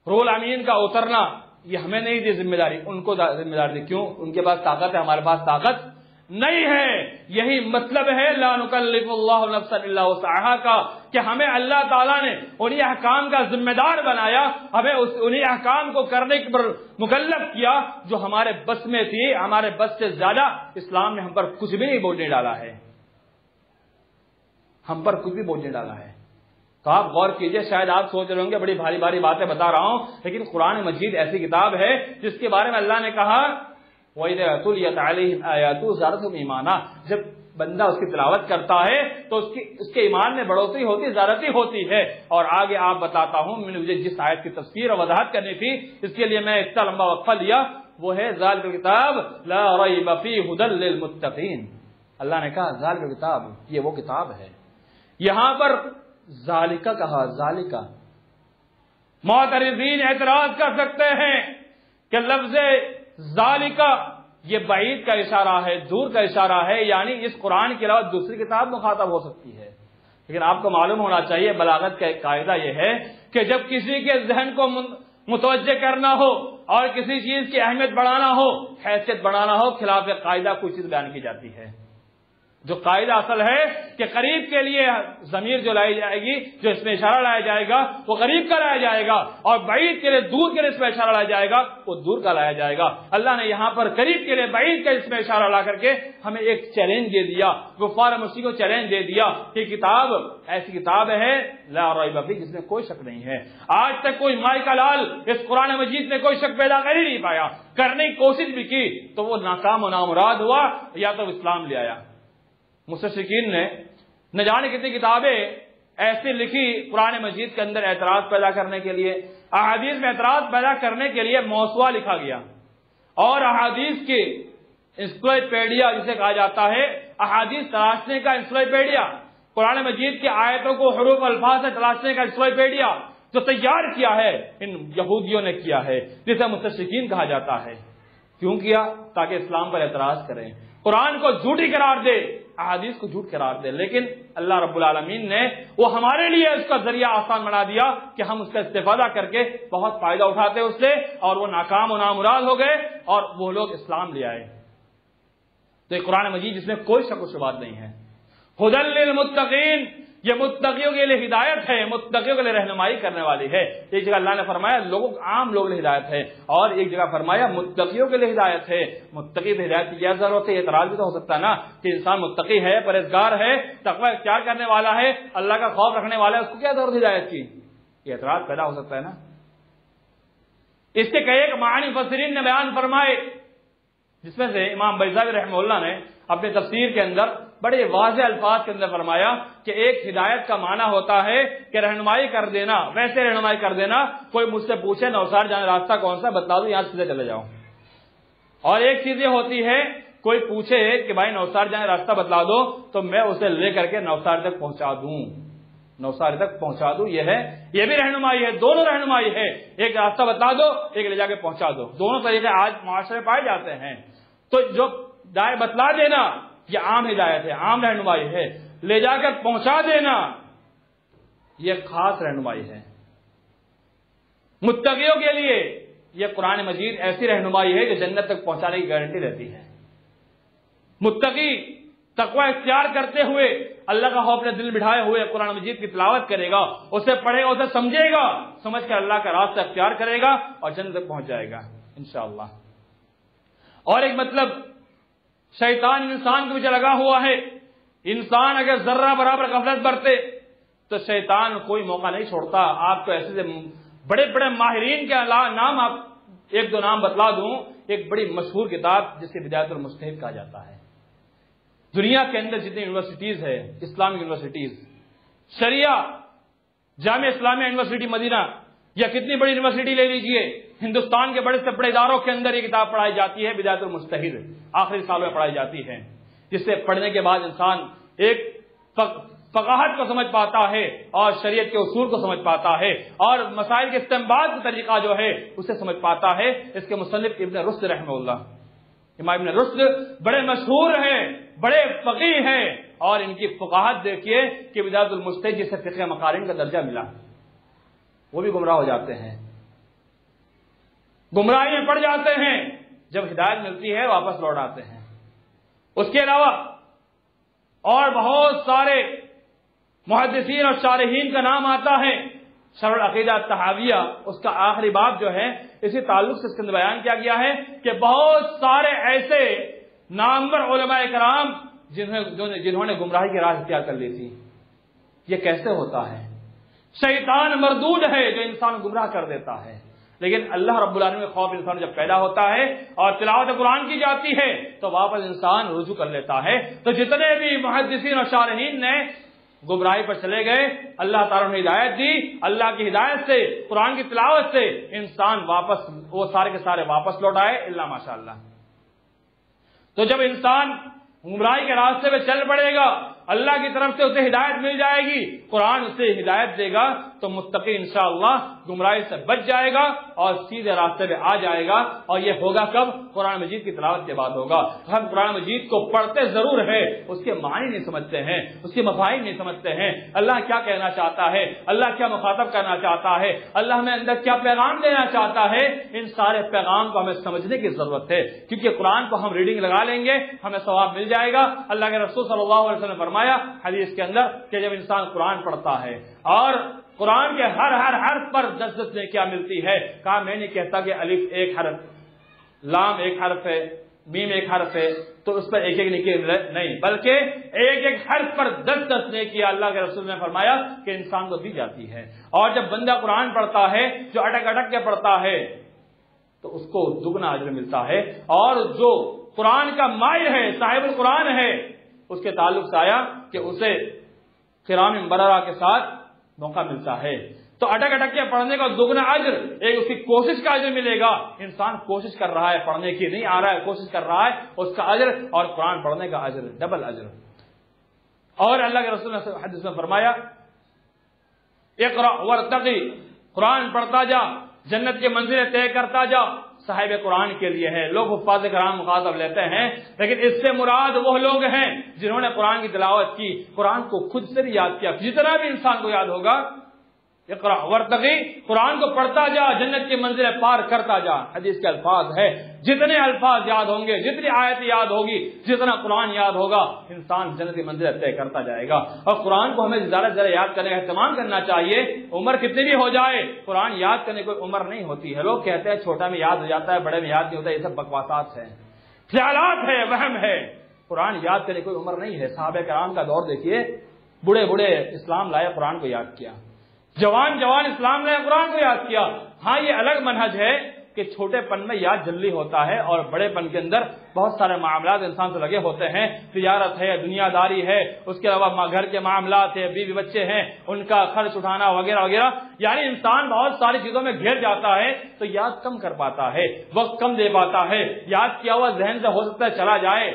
روح الامین کا اترنا یہ ہمیں نہیں دی ذمہ داری، ان کو ذمہ داری دی. کیوں؟ ان کے پاس طاقت ہے، ہمارے پاس طاقت نہیں ہے. یہی مطلب ہے لا نکلف اللہ نفسا الا وسعها کا کہ ہمیں اللہ تعالیٰ نے انہی احکام کا ذمہ دار بنایا, ہمیں انہی احکام کو کرنے پر مکلف کیا جو ہمارے بس میں تھی. ہمارے بس سے زیادہ اسلام نے ہم پر کچھ بھی نہیں بوجھ ڈالا ہے, ہم پر کچھ بھی بوجھ نہیں ڈالا ہے. تو آپ غور کیجئے, شاید آپ سوچ رہے ہوں گے بڑی بھاری بھاری باتیں بتا رہا ہوں, لیکن قرآن مجید ایسی کتاب ہے جس کے بارے میں اللہ نے کہا وَإِذَا تُلِيَتْ عَلَيْهِمْ آيَاتُهُ زَادَتْهُمْ إِيمَانًا, جب بندہ اس کی تلاوت کرتا ہے تو اس کے ایمان میں بڑھوتری ہوتی, زیادتی ہوتی ہے. اور آگے آپ بتاتا ہوں, مجھے جس آیت کی تفسیر اور وضاحت کرنی تھی اس کے لیے میں اتنا لمبا وقفہ لیا, وہ ہے ذالک الکتاب لا ریب فیہ ھدی للمتقین. اللہ نے کہا ذالک الکتاب, یہ وہ کتاب ہے. یہاں پر ذالکہ کہا, ذالکہ. معترضین اعتراض کر سکتے ہیں کہ لفظ ذالکہ یہ بعید کا اشارہ ہے, دور کا اشارہ ہے, یعنی اس قرآن کے علاوہ دوسری کتاب مخاطب ہو سکتی ہے. لیکن آپ کو معلوم ہونا چاہیے بلاغت کا ایک قاعدہ یہ ہے کہ جب کسی کے ذہن کو متوجہ کرنا ہو اور کسی چیز کی اہمیت بڑھانا ہو, حیثیت بڑھانا ہو, خلاف قاعدہ کوئی چیز بیان کی جاتی ہے. جو قاعدہ اصل ہے کہ قریب کے لیے ضمیر جو لائی جائے گی, جو اس میں اشارہ لایا جائے گا وہ قریب کا لایا جائے گا, اور بعید کے لیے دور کے لیے اس میں اشارہ لایا جائے گا وہ دور کا لایا جائے گا. اللہ نے یہاں پر قریب کے لیے بعید کا اس میں اشارہ لا کر کے ہمیں ایک چیلنج دے دیا, کفار مشرکین کو چیلنج دے دیا کہ کتاب ایسی کتاب ہے لا ریب فیہ جس میں کوئی شک نہیں ہے. آج تک کوئی مائی کا لال اس قرآن مجید میں کوئی شک پیدا کر ہی نہیں پایا. کرنے کی کوشش بھی کی تو وہ ناکام و نامراد ہوا, یا تو اسلام لے آیا. مستشرقین نے نہ جانے کتنی کتابیں ایسی لکھی قرآن مجید کے اندر اعتراض پیدا کرنے کے لیے, احادیث میں اعتراض پیدا کرنے کے لیے موسوعہ لکھا گیا, اور احادیث کی انسائکلوپیڈیا جسے کہا جاتا ہے, احادیث تلاشنے کا انسائکلوپیڈیا, قرآن مجید کی آیتوں کو حروف الفاظ سے تلاشنے کا انسائکلوپیڈیا جو تیار کیا ہے ان یہودیوں نے کیا ہے, جسے مستشرقین کہا جاتا ہے. کیوں کیا؟ تاکہ اسلام پر اعتراض کریں, قرآن کو جھوٹی قرار دے, احادیث کو جھوٹ قرار دے. لیکن اللہ رب العالمین نے وہ ہمارے لیے اس کا ذریعہ آسان بنا دیا کہ ہم اس کا استفادہ کر کے بہت فائدہ اٹھاتے اس سے, اور وہ ناکام و نامراد ہو گئے اور وہ لوگ اسلام لے آئے. تو یہ قرآن مجید جس میں کوئی شک و شبہات نہیں ہے. ھدی للمتقین, یہ متقیوں کے لیے ہدایت ہے, متقیوں کے لیے رہنمائی کرنے والی ہے. ایک جگہ اللہ نے فرمایا لوگوں عام لوگوں کے لیے ہدایت ہے, اور ایک جگہ فرمایا متقیوں کے لیے ہدایت ہے. متقی کی ہدایت کی کیا ضرورت ہے؟ یہ اعتراض بھی تو ہو سکتا ہے نا کہ انسان متقی ہے, پرہیزگار ہے, تقوی اختیار کرنے والا ہے, اللہ کا خوف رکھنے والا ہے, اس کو کیا ضرورت ہدایت کی؟ یہ اعتراض پیدا ہو سکتا ہے نا. اس کے کئی ایک معنی مفسرین نے بیان فرمائے, جس میں سے امام بیضاوی رحمہ اللہ نے اپنے تفسیر کے اندر بڑے واضح الفاظ کے اندر فرمایا کہ ایک ہدایت کا معنی ہوتا ہے کہ رہنمائی کر دینا, ویسے رہنمائی کر دینا کوئی مجھ سے پوچھے نوسار جانے راستہ کون سا, بتلا دو, یہاں سے چلے جاؤ. اور ایک چیز یہ ہوتی ہے کوئی پوچھے کہ بھائی نوسار جانے راستہ بتلا دو تو میں اسے لے کر کے نوسار تک پہنچا دوں, نوسار تک پہنچا دوں. یہ بھی رہنمائی ہے, دونوں رہنمائی ہے. ایک راستہ بتا دو, ایک لے جا کے پہنچا دو. دونوں طریقے آج معاشرے پائے جاتے ہیں. تو جو بتلا دینا یہ عام ہدایت ہے, عام رہنمائی ہے. لے جا کر پہنچا دینا یہ خاص رہنمائی ہے. متقیوں کے لیے یہ قرآن مجید ایسی رہنمائی ہے جو جنت تک پہنچانے کی گارنٹی رہتی ہے. متقی تقوی اختیار کرتے ہوئے, اللہ کا خوف اپنے دل بٹھائے ہوئے قرآن مجید کی تلاوت کرے گا, اسے پڑھے گا, اسے سمجھے گا, سمجھ کر اللہ کا راستہ اختیار کرے گا اور جنت تک پہنچ جائے گا انشاءاللہ. اور ایک مطلب, شیطان انسان کے پیچھے لگا ہوا ہے. انسان اگر ذرہ برابر غفلت برتے تو شیطان کوئی موقع نہیں چھوڑتا. آپ کو ایسے بڑے بڑے ماہرین کے نام, آپ ایک دو نام بتلا دوں. ایک بڑی مشہور کتاب جسے بدایت المجتہد کہا جاتا ہے. دنیا کے اندر جتنی یونیورسٹیز ہے, اسلامک یونیورسٹیز, شریعہ جامعہ اسلامیہ یونیورسٹی مدینہ, یا کتنی بڑی یونیورسٹی لے لیجئے, ہندوستان کے بڑے سے بڑے اداروں کے اندر یہ کتاب پڑھائی جاتی ہے, بدایت المجتہد, آخری سال میں پڑھائی جاتی ہے. جس سے پڑھنے کے بعد انسان ایک فقاہت کو سمجھ پاتا ہے اور شریعت کے اصول کو سمجھ پاتا ہے, اور مسائل کے استنباط کا طریقہ جو ہے اسے سمجھ پاتا ہے. اس کے مصنف ابن رشد رحمہ اللہ, امام ابن رشد بڑے مشہور ہیں, بڑے فقیہ ہیں, اور ان کی فقاہت دیکھیے کہ بدایت المجتہد جسے فقہ مقارن کا درجہ ملا. وہ بھی گمراہ ہو جاتے ہیں, گمراہی میں پڑ جاتے ہیں, جب ہدایت ملتی ہے واپس لوٹ آتے ہیں. اس کے علاوہ اور بہت سارے محدثین اور شارحین کا نام آتا ہے. شرح العقیدہ الطحاویہ اس کا آخری باب جو ہے اسی تعلق سے اس کے اندر بیان کیا گیا ہے کہ بہت سارے ایسے نامور علماء کرام جنہوں نے گمراہی کی راہ اختیار کر لی تھی. یہ کیسے ہوتا ہے؟ شیطان مردود ہے جو انسان گمراہ کر دیتا ہے، لیکن اللہ رب العالمین میں خوف انسان جب پیدا ہوتا ہے اور تلاوت قرآن کی جاتی ہے تو واپس انسان رجوع کر لیتا ہے. تو جتنے بھی محدثین اور شارحین نے گمراہی پر چلے گئے، اللہ تعالیٰ نے ہدایت دی. اللہ کی ہدایت سے، قرآن کی تلاوت سے انسان واپس وہ سارے کے سارے واپس لوٹ آئے الا ماشاء اللہ. تو جب انسان گمراہی کے راستے پہ چل پڑے گا، اللہ کی طرف سے اسے ہدایت مل جائے گی، قرآن اسے ہدایت دے گا تو متقی انشاءاللہ گمراہی سے بچ جائے گا اور سیدھے راستے پہ آ جائے گا. اور یہ ہوگا کب؟ قرآن مجید کی تلاوت کے بعد ہوگا. ہم قرآن مجید کو پڑھتے ضرور ہے، اس کے معنی نہیں سمجھتے ہیں، اس کے مفاہیم نہیں سمجھتے ہیں. اللہ کیا کہنا چاہتا ہے، اللہ کیا مخاطب کرنا چاہتا ہے، اللہ ہمیں اندر کیا پیغام دینا چاہتا ہے، ان سارے پیغام کو ہمیں سمجھنے کی ضرورت ہے. کیونکہ قرآن کو ہم ریڈنگ لگا لیں گے ہمیں ثواب مل جائے گا. اللہ کے رسول صلی اللہ علیہ وسلم نے فرمایا حدیث کے اندر کہ جب انسان قرآن پڑھتا ہے اور قرآن کے ہر حرف پر 10 نیکیاں ملتی ہے. کہا میں نہیں کہتا کہ الف ایک حرف، لام ایک حرف ہے، میم ایک حرف ہے تو اس پر ایک نیکی نہیں، بلکہ ایک حرف پر 10 نیکیاں اللہ کے رسول نے فرمایا کہ انسان کو دی جاتی ہے. اور جب بندہ قرآن پڑھتا ہے جو اٹک اٹک کے پڑھتا ہے تو اس کو دگنا اجر ملتا ہے. اور جو قرآن کا ماہر ہے، صاحب القرآن ہے، اس کے تعلق سے آیا کہ اسے کرام بررہ کے ساتھ موقع ملتا ہے. تو اٹک اٹک کے پڑھنے کا دگنا اجر، ایک اس کی کوشش کا اجر ملے گا. انسان کوشش کر رہا ہے پڑھنے کی، نہیں آ رہا ہے کوشش کر رہا ہے، اس کا اجر اور قرآن پڑھنے کا اجر ڈبل اجر. اور اللہ کے رسول نے حدیث میں فرمایا اقرأ وارتقی، قرآن پڑھتا جا، جنت کی منزلیں طے کرتا جا. صاحب قرآن کے لیے ہے. لوگ حفاظ کرام مخاطب لیتے ہیں، لیکن اس سے مراد وہ لوگ ہیں جنہوں نے قرآن کی تلاوت کی، قرآن کو خود سے بھی یاد کیا. جتنا بھی انسان کو یاد ہوگا، اقرأ وارتقی، قرآن کو پڑھتا جا، جنت کی منزلیں پار کرتا جا. حدیث کے الفاظ ہے جتنے الفاظ یاد ہوں گے، جتنی آیت یاد ہوگی، جتنا قرآن یاد ہوگا، انسان جنت کی منزلیں طے کرتا جائے گا. اور قرآن کو ہمیں زیادہ سے زیادہ یاد کرنے کا اہتمام کرنا چاہیے. عمر کتنی بھی ہو جائے، قرآن یاد کرنے کوئی عمر نہیں ہوتی ہے. لوگ کہتے ہیں چھوٹا میں یاد ہو جاتا ہے، بڑے میں یاد نہیں ہوتا. یہ سب بکواسات ہیں، خیالات ہے، وہم ہے. قرآن یاد کرنے کوئی عمر نہیں ہے. صحابہ کرام کا دور دیکھیے، بوڑھے بوڑھے اسلام لائے، قرآن کو یاد کیا. جوان اسلام نے قرآن کو یاد کیا. ہاں یہ الگ منہج ہے کہ چھوٹے پن میں یاد جلدی ہوتا ہے اور بڑے پن کے اندر بہت سارے معاملات انسان سے لگے ہوتے ہیں. تجارت ہے، دنیا داری ہے، اس کے علاوہ گھر کے معاملات ہے، بیوی بچے ہیں، ان کا خرچ اٹھانا وغیرہ وغیرہ. یعنی انسان بہت ساری چیزوں میں گھر جاتا ہے تو یاد کم کر پاتا ہے، وقت کم دے پاتا ہے. یاد کیا ہوا ذہن سے ہو سکتا ہے چلا جائے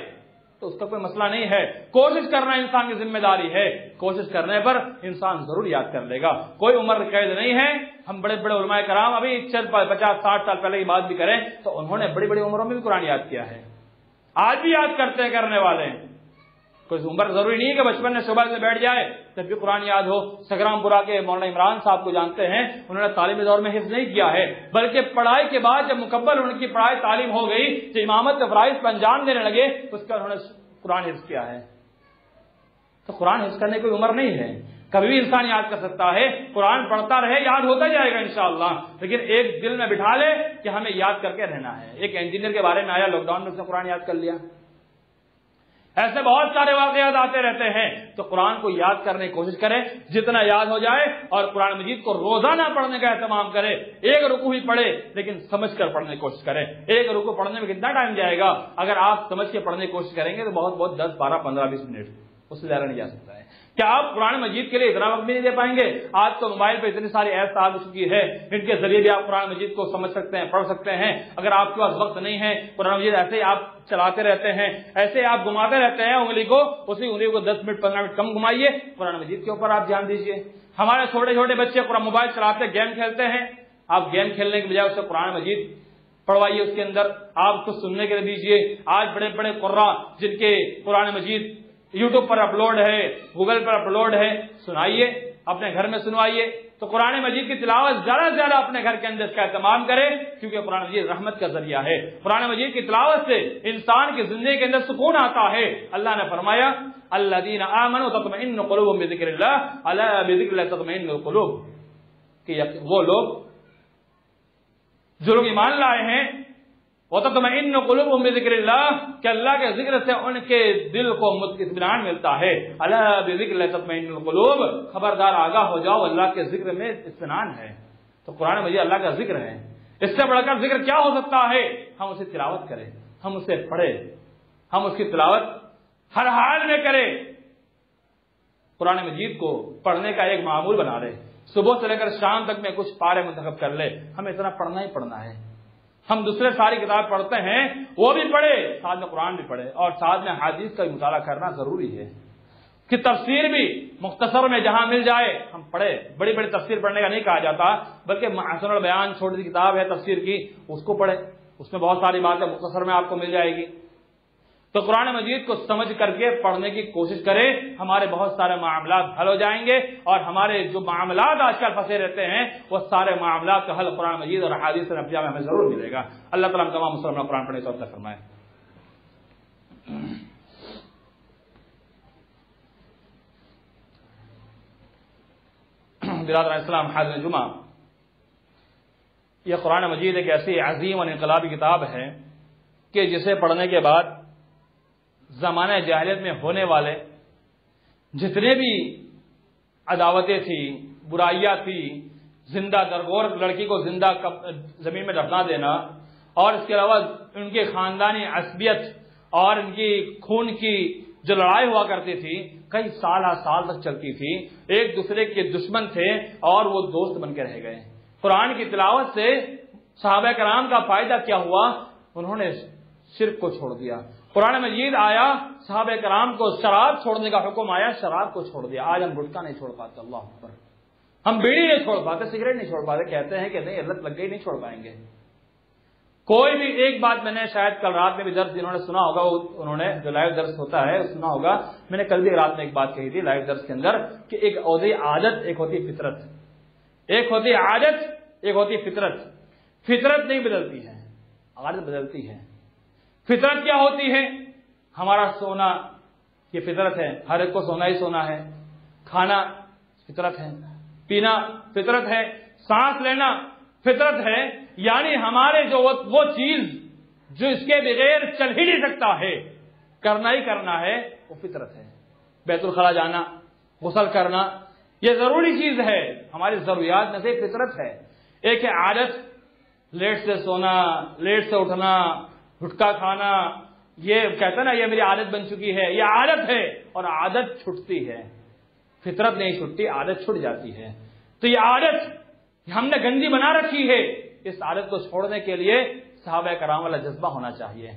تو اس کا کوئی مسئلہ نہیں ہے. کوشش کرنا انسان کی ذمہ داری ہے. کوشش کرنے پر انسان ضرور یاد کر لے گا. کوئی عمر قید نہیں ہے. ہم بڑے بڑے علماء کرام ابھی 50-60 سال پہلے کی بات بھی کریں تو انہوں نے بڑی بڑی عمروں میں بھی قرآن یاد کیا ہے. آج بھی یاد کرتے ہیں کرنے والے. کوئی عمر ضروری نہیں ہے کہ بچپن میں صبح سے بیٹھ جائے تب بھی قرآن یاد ہو. سگرام پورا کے مولانا عمران صاحب کو جانتے ہیں، انہوں نے تعلیمی دور میں حفظ نہیں کیا ہے، بلکہ پڑھائی کے بعد جب مکمل ان کی پڑھائی تعلیم ہو گئی تو امامت کے فرائض پر انجام دینے لگے، اس کا انہوں نے قرآن حفظ کیا ہے. تو قرآن حفظ کرنے کی کوئی عمر نہیں ہے. کبھی بھی انسان یاد کر سکتا ہے. قرآن پڑھتا رہے، یاد ہوتا جائے گا انشاءاللہ. لیکن ایک دل میں بٹھا لے کہ ہمیں یاد کر کے رہنا ہے. ایک انجینئر کے بارے میں آیا، لاک ڈاؤن میں اس نے قرآن یاد کر لیا. ایسے بہت سارے واقعات آتے رہتے ہیں. تو قرآن کو یاد کرنے کی کوشش کریں جتنا یاد ہو جائے، اور قرآن مجید کو روزانہ پڑھنے کا اہتمام کرے. ایک رکوع ہی پڑھے لیکن سمجھ کر پڑھنے کی کوشش کریں. ایک رکوع پڑھنے میں کتنا ٹائم جائے گا؟ اگر آپ سمجھ کے پڑھنے کی کوشش کریں گے تو بہت 10, 12, 15, 20 منٹ، اس سے زیادہ نہیں جا سکتا ہے. کیا آپ قرآن مجید کے لیے اتنا وقت بھی نہیں دے پائیں گے؟ آج تو موبائل پہ اتنی ساری ایپس آ چکی ہے، ان کے ذریعے بھی آپ قرآن مجید کو سمجھ سکتے ہیں، پڑھ سکتے ہیں. اگر آپ کے پاس وقت نہیں ہے، قرآن مجید ایسے ہی آپ چلاتے رہتے ہیں، ایسے آپ گھماتے رہتے ہیں انگلی کو، اسی انگلی کو 10 منٹ 15 منٹ کم گھمائیے، قرآن مجید کے اوپر آپ دھیان دیجیے. ہمارے چھوٹے چھوٹے بچے قرآن موبائل چلاتے گیم کھیلتے ہیں. آپ گیم کھیلنے کے بجائے اسے قرآن مجید پڑھوائیے. اس کے اندر آپ کو سننے کے لیے دیجیے. آج بڑے بڑے قراء جن کے قرآن مجید یوٹیوب پر اپلوڈ ہے، گوگل پر اپلوڈ ہے، سنائیے، اپنے گھر میں سنوائیے. تو قرآن مجید کی تلاوت زیادہ سے زیادہ اپنے گھر کے اندر اس کا اہتمام کرے، کیونکہ قرآن مجید رحمت کا ذریعہ ہے۔ قرآن مجید کی تلاوت سے انسان کی زندگی کے اندر سکون آتا ہے۔ اللہ نے فرمایا الذین آمنوا تطمئن قلوبهم بذکر اللہ الا بذکر اللہ تطمئن القلوب، کہ وہ لوگ جو لوگ ایمان لائے ہیں وتطمئن قلوبهم بذکر اللہ، کہ اللہ کے ذکر سے ان کے دل کو اطمینان ملتا ہے۔ الا بذکر اللہ تطمئن القلوب، خبردار آگاہ ہو جاؤ اللہ کے ذکر میں اطمینان ہے۔ تو قرآن مجید اللہ کا ذکر ہے، اس سے بڑھ کر ذکر کیا ہو سکتا ہے؟ ہم اسے تلاوت کریں، ہم اسے پڑھیں، ہم اس کی تلاوت ہر حال میں کریں، قرآن مجید کو پڑھنے کا ایک معمول بنا لے، صبح سے لے کر شام تک میں کچھ پارے منتخب کر لے، ہمیں اتنا پڑھنا ہی پڑھنا ہے۔ ہم دوسرے ساری کتاب پڑھتے ہیں وہ بھی پڑھے، ساتھ میں قرآن بھی پڑھے، اور ساتھ میں حدیث کا بھی مطالعہ کرنا ضروری ہے کہ تفسیر بھی مختصر میں جہاں مل جائے ہم پڑھے۔ بڑی بڑی تفسیر پڑھنے کا نہیں کہا جاتا، بلکہ محسن البیان چھوٹی سی کتاب ہے تفسیر کی، اس کو پڑھے، اس میں بہت ساری باتیں مختصر میں آپ کو مل جائے گی۔ تو قرآن مجید کو سمجھ کر کے پڑھنے کی کوشش کریں، ہمارے بہت سارے معاملات حل ہو جائیں گے، اور ہمارے جو معاملات آج کل پھنسے رہتے ہیں وہ سارے معاملات کا حل قرآن مجید اور احادیث نبویہ میں ہمیں ضرور ملے گا۔ اللہ تعالیٰ ہم تمام مسلمان قرآن پڑھنے کی توفیق فرمائے۔ برادران اسلام، حاضرین جمعہ، یہ قرآن مجید ایک ایسی عظیم اور انقلابی کتاب ہے کہ جسے پڑھنے کے بعد زمانہ جاہلیت میں ہونے والے جتنے بھی عداوتیں تھیں، برائیاں تھیں، زندہ درگور لڑکی کو زندہ زمین میں دفنا دینا، اور اس کے علاوہ ان کی خاندانی عصبیت اور ان کی خون کی جو لڑائی ہوا کرتی تھی کئی سال تک چلتی تھی، ایک دوسرے کے دشمن تھے اور وہ دوست بن کے رہ گئے۔ قرآن کی تلاوت سے صحابہ کرام کا فائدہ کیا ہوا؟ انہوں نے شرک کو چھوڑ دیا۔ قرآن مجید آیا، صحابہ کرام کو شراب چھوڑنے کا حکم آیا، شراب کو چھوڑ دیا۔ آج ہم گٹکا نہیں چھوڑ پاتے، اللہ اکبر، ہم بیڑی نہیں چھوڑ پاتے، سگریٹ نہیں چھوڑ پاتے، کہتے ہیں کہ نہیں عادت لگ گئی، نہیں چھوڑ پائیں گے۔ کوئی بھی ایک بات میں نے شاید کل رات میں بھی درس جنہوں نے سنا ہوگا، انہوں نے جو لائیو درس ہوتا ہے سنا ہوگا، میں نے کل بھی رات میں ایک بات کہی تھی لائیو درس کے اندر کہ ایک ہوتی عادت، ایک ہوتی فطرت، ایک ہوتی عادت، ایک ہوتی فطرت۔ فطرت نہیں بدلتی ہے، عادت بدلتی ہے۔ فطرت کیا ہوتی ہے؟ ہمارا سونا یہ فطرت ہے، ہر ایک کو سونا ہی سونا ہے، کھانا فطرت ہے، پینا فطرت ہے، سانس لینا فطرت ہے، یعنی ہمارے جو وہ چیز جو اس کے بغیر چل ہی نہیں سکتا ہے، کرنا ہی کرنا ہے، وہ فطرت ہے۔ بیت الخلا جانا، غسل کرنا، یہ ضروری چیز ہے، ہماری ضروریات میں سے فطرت ہے۔ ایک ہے عادت، لیٹ سے سونا، لیٹ سے اٹھنا، گٹکا کھانا، یہ کہتا نا یہ میری عادت بن چکی ہے، یہ عادت ہے، اور عادت چھٹتی ہے، فطرت نہیں چھٹتی، عادت چھٹ جاتی ہے۔ تو یہ عادت ہم نے گندی بنا رکھی ہے، اس عادت کو چھوڑنے کے لیے صحابہ کرام والا جذبہ ہونا چاہیے،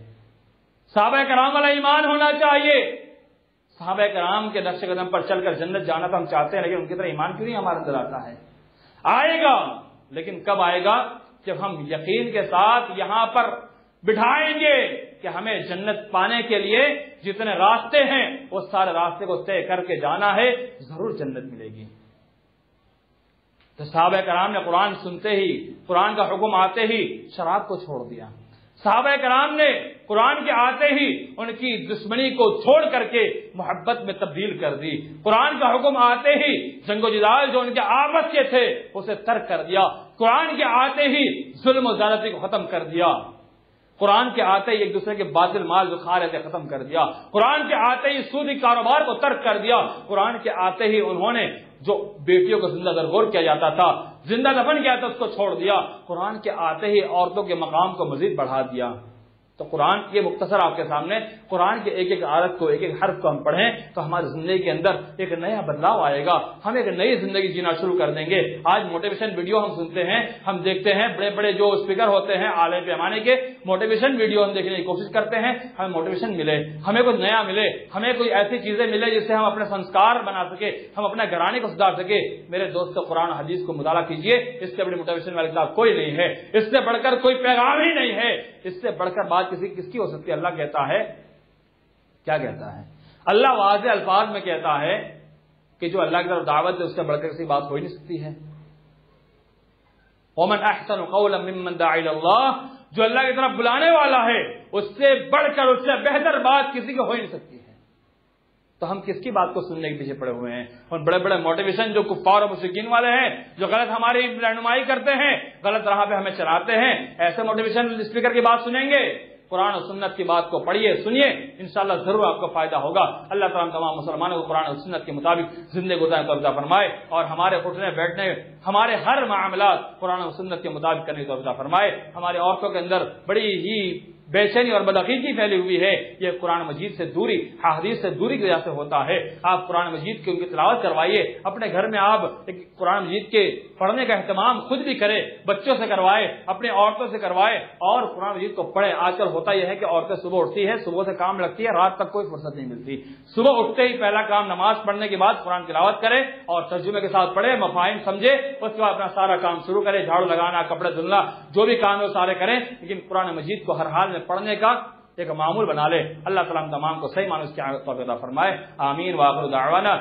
صحابہ کرام والا ایمان ہونا چاہیے۔ صحابہ کرام کے نقش قدم پر چل کر جنت جانا تو ہم چاہتے ہیں، لیکن ان کی طرح ایمان کیوں نہیں ہمارے اندر آتا ہے؟ آئے گا، لیکن کب آئے گا؟ جب ہم یقین کے ساتھ یہاں پر بٹھائیں گے کہ ہمیں جنت پانے کے لیے جتنے راستے ہیں وہ سارے راستے کو طے کر کے جانا ہے، ضرور جنت ملے گی۔ تو صحابہ کرام نے قرآن سنتے ہی، قرآن کا حکم آتے ہی شراب کو چھوڑ دیا۔ صحابہ کرام نے قرآن کے آتے ہی ان کی دشمنی کو چھوڑ کر کے محبت میں تبدیل کر دی۔ قرآن کا حکم آتے ہی جنگ و جدال جو ان کے آپس کے تھے اسے ترک کر دیا۔ قرآن کے آتے ہی ظلم و زیادتی کو ختم کر دیا۔ قرآن کے آتے ہی ایک دوسرے کے باطل مال جو کھا رہے تھے ختم کر دیا۔ قرآن کے آتے ہی سودی کاروبار کو ترک کر دیا۔ قرآن کے آتے ہی انہوں نے جو بیٹیوں کو زندہ درگور کیا جاتا تھا، زندہ دفن کیا تھا، اس کو چھوڑ دیا۔ قرآن کے آتے ہی عورتوں کے مقام کو مزید بڑھا دیا۔ تو قرآن یہ مختصر آپ کے سامنے قرآن کے ایک ایک آیت کو، ایک ایک حرف کو ہم پڑھیں تو ہماری زندگی کے اندر ایک نیا بدلاؤ آئے گا، ہم ایک نئی زندگی جینا شروع کر دیں گے۔ آج موٹیویشن ویڈیو ہم سنتے ہیں، ہم دیکھتے ہیں، بڑے بڑے جو اسپیکر ہوتے ہیں عالم پیمانے کے، موٹیویشن ویڈیو ہم دیکھنے کی کوشش کرتے ہیں، ہمیں موٹیویشن ملے، ہمیں کچھ نیا ملے، ہمیں کوئی ایسی چیزیں ملے جس سے ہم اپنے سنسکار بنا سکے، ہم اپنے گھرانے کو سدھار سکے۔ میرے دوستو، قرآن حدیث کو مطالعہ کیجئے، اس سے بڑی موٹیویشن والی کتاب کوئی نہیں ہے، اس سے بڑھ کر کوئی پیغام ہی نہیں ہے، اس سے بڑھ کر بات کس کی ہو سکتی ہے؟ اللہ کہتا ہے، کیا کہتا ہے؟ اللہ واضح الفاظ میں کہتا ہے کہ جو اللہ کی طرف دعوت ہے اس سے بڑھ کر کسی بات ہو ہی نہیں سکتی ہے۔ ومن احسن قولا ممن دعا الی اللہ، جو اللہ کی طرف بلانے والا ہے اس سے بڑھ کر، اس سے بہتر بات کسی کو ہو ہی نہیں سکتی ہے۔ تو ہم کس کی بات کو سننے کے پیچھے پڑے ہوئے ہیں؟ اور بڑے بڑے موٹیویشن جو کفار اور مشرکین والے ہیں، جو غلط ہماری رہنمائی کرتے ہیں، غلط راہ پہ ہمیں چلاتے ہیں، ایسے موٹیویشن اسپیکر کی بات سنیں گے؟ قرآن و سنت کی بات کو پڑھیے، سنیے، انشاءاللہ ضرور آپ کو فائدہ ہوگا۔ اللہ تعالیٰ تمام مسلمانوں کو قرآن و سنت کے مطابق زندگی گزارنے کا توفیق فرمائے، اور ہمارے اٹھنے بیٹھنے، ہمارے ہر معاملات قرآن و سنت کے مطابق کرنے کا توفیق فرمائے۔ ہماری عورتوں کے اندر بڑی ہی بے چینی اور بدعقیدگی پھیلی ہوئی ہے، یہ قرآن مجید سے دوری، حدیث سے دوری کی وجہ سے ہوتا ہے۔ آپ قرآن مجید کی ان کی تلاوت کروائیے، اپنے گھر میں آپ قرآن مجید کے پڑھنے کا اہتمام خود بھی کرے، بچوں سے کروائے، اپنے عورتوں سے کروائے، اور قرآن مجید کو پڑھے۔ آج کل ہوتا یہ ہے کہ عورتیں صبح اٹھتی ہے، صبح سے کام لگتی ہے، رات تک کوئی فرصت نہیں ملتی۔ صبح اٹھتے ہی پہلا کام نماز پڑھنے کے بعد قرآن تلاوت کرے اور ترجمے کے ساتھ پڑھے، مفاہیم سمجھے، اس کے بعد اپنا سارا کام شروع کرے، جھاڑو لگانا، کپڑے دھلنا، جو بھی کام ہے وہ سارے کریں، لیکن قرآن مجید کو ہر حال میں پڑھنے کا ایک معمول بنا لے۔ اللہ تعالیٰ ہم تمام کو صحیح معنی اس کی توفیق عطا فرمائے۔ آمین۔ وآخر دعوانا